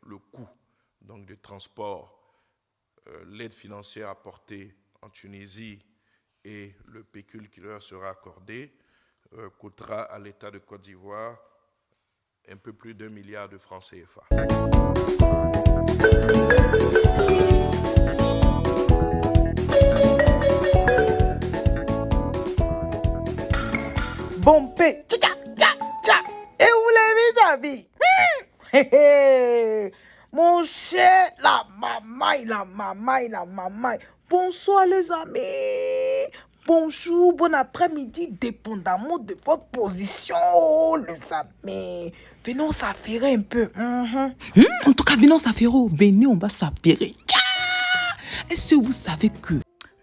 le coût donc, de transport, l'aide financière apportée en Tunisie et le pécule qui leur sera accordé coûtera à l'État de Côte d'Ivoire un peu plus d'1 milliard de francs CFA. Bon paix, tcha tcha tcha. Et vous l'avez vu, mon cher, la maman. Bonsoir les amis. Bonjour, bon après-midi, dépendamment de votre position, les amis. Venons s'affairer un peu. En tout cas, venons s'affairer. Venez, on va s'affairer. Est-ce que vous savez que,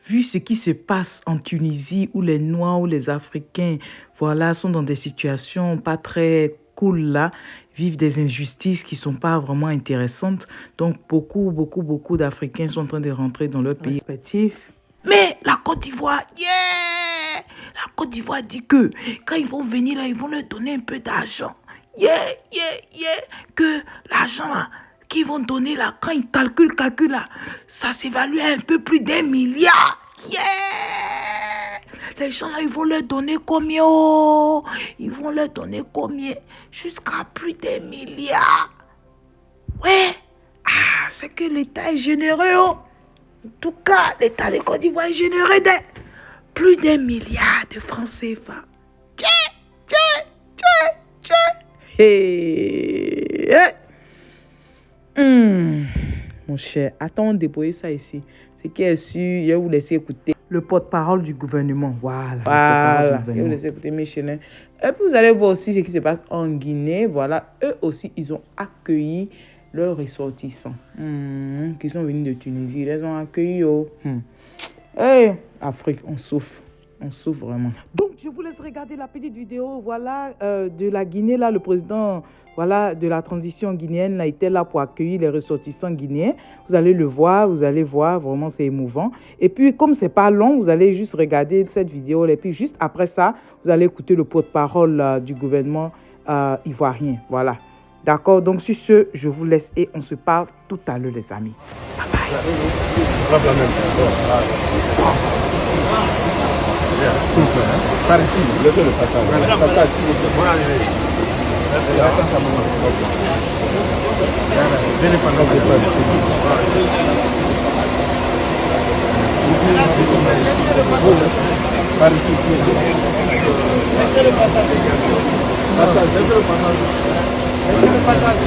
vu ce qui se passe en Tunisie, où les Noirs ou les Africains, voilà, sont dans des situations pas très cool là, vivent des injustices qui sont pas vraiment intéressantes. Donc, beaucoup d'Africains sont en train de rentrer dans leur pays respectif. Mais la Côte d'Ivoire, la Côte d'Ivoire dit que quand ils vont venir là, ils vont leur donner un peu d'argent. Que l'argent là, qu'ils vont donner là, quand ils calculent là, ça s'évalue à un peu plus d'1 milliard. Les gens là, ils vont leur donner combien? Ils vont leur donner combien? Jusqu'à plus d'1 milliard. Ouais. Ah, c'est que l'État est généreux. En tout cas, l'État de Côte d'Ivoire est généreux de plus d'1 milliard de francs CFA. Mon cher, attends de déployer ça ici. Ce qui est sûr, je vais vous laisser écouter le porte-parole du gouvernement. Voilà. Je vais vous laisser écouter mes chénins. Et puis vous allez voir aussi ce qui se passe en Guinée. Voilà, eux aussi, ils ont accueilli leurs ressortissants qui sont venus de Tunisie. Ils les ont accueillis. Hey, Afrique, on souffre. On souffre vraiment. Donc, je vous laisse regarder la petite vidéo, voilà, de la Guinée, là, le président, voilà, de la transition guinéenne, là, était là pour accueillir les ressortissants guinéens. Vous allez le voir, vous allez voir, vraiment, c'est émouvant. Et puis, comme c'est pas long, vous allez juste regarder cette vidéo, et puis juste après ça, vous allez écouter le porte-parole du gouvernement ivoirien, voilà. D'accord, donc sur ce, je vous laisse et on se parle tout à l'heure, les amis. Bye bye. Par ici, laissez le passage. Venez pendant que je par ici. Laissez le passage. Laissez le passage. Laissez le passage.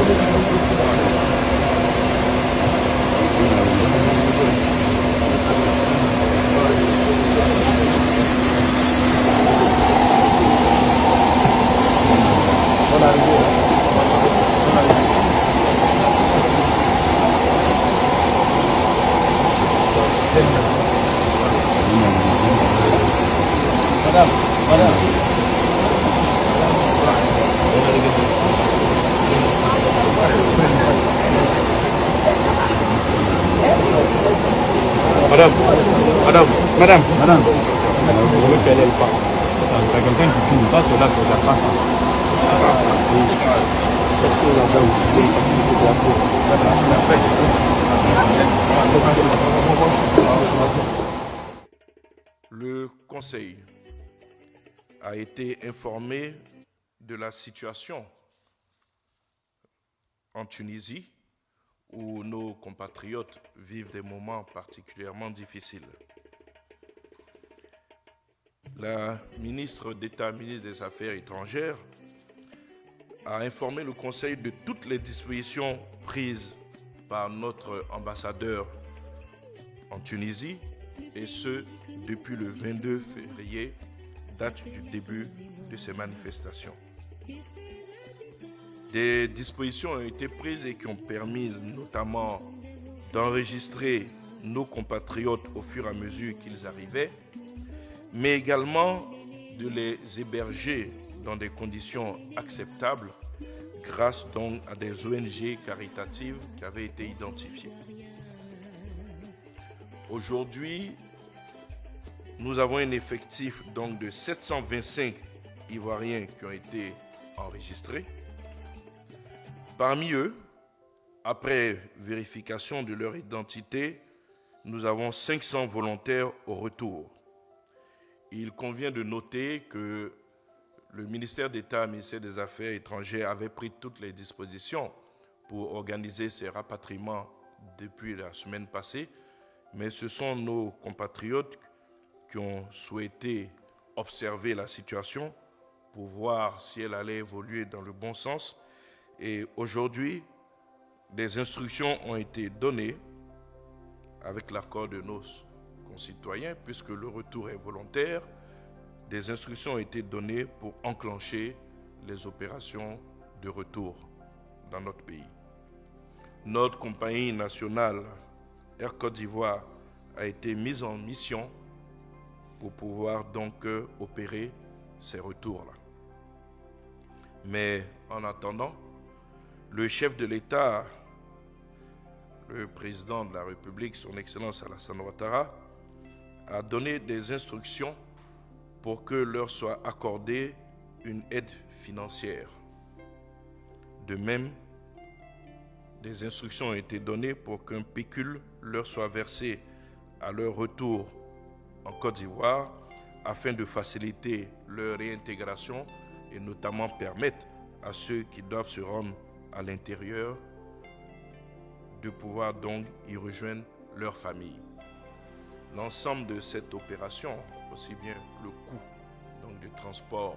Madame. Vous voulez qu'elle aille pas. Il y a quelqu'un qui filme pas, cela ne regarde pas ça. Le Conseil a été informé de la situation en Tunisie où nos compatriotes vivent des moments particulièrement difficiles. La ministre d'État, ministre des Affaires étrangères, a informé le Conseil de toutes les dispositions prises par notre ambassadeur en Tunisie, et ce, depuis le 22 février, date du début de ces manifestations. Des dispositions ont été prises et qui ont permis notamment d'enregistrer nos compatriotes au fur et à mesure qu'ils arrivaient, mais également de les héberger dans des conditions acceptables grâce donc à des ONG caritatives qui avaient été identifiées. Aujourd'hui, nous avons un effectif donc de 725 Ivoiriens qui ont été enregistrés. Parmi eux, Après vérification de leur identité, nous avons 500 volontaires au retour. Il convient de noter que le ministère d'État, le ministère des Affaires étrangères avait pris toutes les dispositions pour organiser ces rapatriements depuis la semaine passée, mais ce sont nos compatriotes qui ont souhaité observer la situation pour voir si elle allait évoluer dans le bon sens. Et aujourd'hui, des instructions ont été données avec l'accord de nos concitoyens, puisque le retour est volontaire. Des instructions ont été données pour enclencher les opérations de retour dans notre pays. Notre compagnie nationale Air Côte d'Ivoire a été mise en mission pour pouvoir donc opérer ces retours-là. Mais en attendant, le chef de l'État, le président de la République, son Excellence Alassane Ouattara, a donné des instructions pour que leur soit accordée une aide financière. De même, des instructions ont été données pour qu'un pécule leur soit versé à leur retour en Côte d'Ivoire afin de faciliter leur réintégration et notamment permettre à ceux qui doivent se rendre à l'intérieur de pouvoir donc y rejoindre leur famille. L'ensemble de cette opération, aussi bien le coût donc, du transport,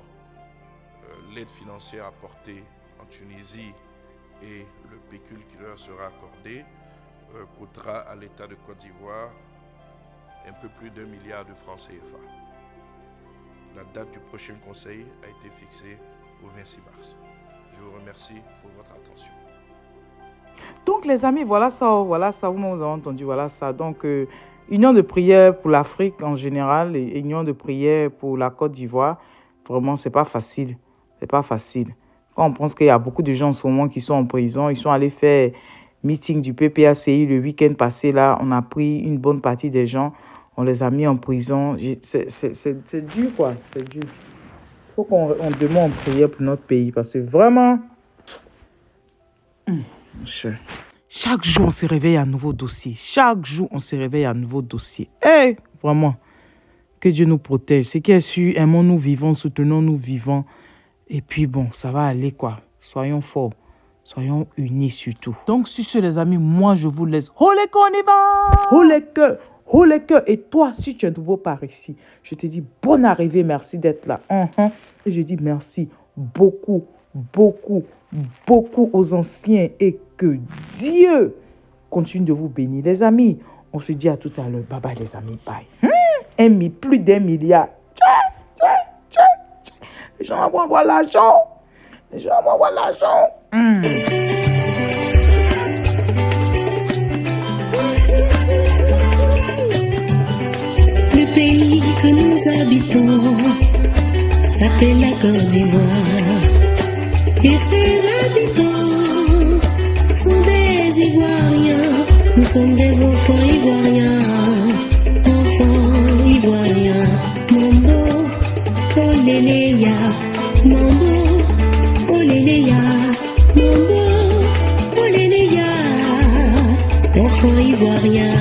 l'aide financière apportée en Tunisie et le pécule qui leur sera accordé, coûtera à l'État de Côte d'Ivoire un peu plus d'1 milliard de francs CFA. La date du prochain conseil a été fixée au 26 mars. Je vous remercie pour votre attention. Donc les amis, voilà ça, vous m'avez entendu, voilà ça. Donc, union de prière pour l'Afrique en général et union de prière pour la Côte d'Ivoire, vraiment, c'est pas facile. C'est pas facile. Quand on pense qu'il y a beaucoup de gens en ce moment qui sont en prison, ils sont allés faire meeting du PPACI le week-end passé, là, on a pris une bonne partie des gens, on les a mis en prison. C'est dur, quoi, c'est dur. Il faut qu'on demande prière pour notre pays, parce que vraiment, chaque jour, on se réveille à un nouveau dossier. Chaque jour, on se réveille à un nouveau dossier. Hey, vraiment, que Dieu nous protège. C'est qu'il est sûr, aimons-nous vivants, soutenons-nous vivants. Et puis bon, ça va aller, quoi. Soyons forts. Soyons unis surtout. Donc, sur ce, les amis, moi, je vous laisse. Olé, qu'on y va! Olé, cœur. Et toi, si tu es nouveau par ici, je te dis bonne arrivée, merci d'être là. Et je dis merci beaucoup aux anciens et que Dieu continue de vous bénir. Les amis, on se dit à tout à l'heure. Bye bye, les amis, bye. Plus d'1 milliard. Les gens vont avoir l'argent. Le pays que nous habitons s'appelle la Côte d'Ivoire. Et ses habitants sont des Ivoiriens. Nous sommes des enfants ivoiriens. Enfants ivoiriens. Mambo, oléléya. Mambo, oléléya. Mambo, oléléya. Enfants ivoiriens.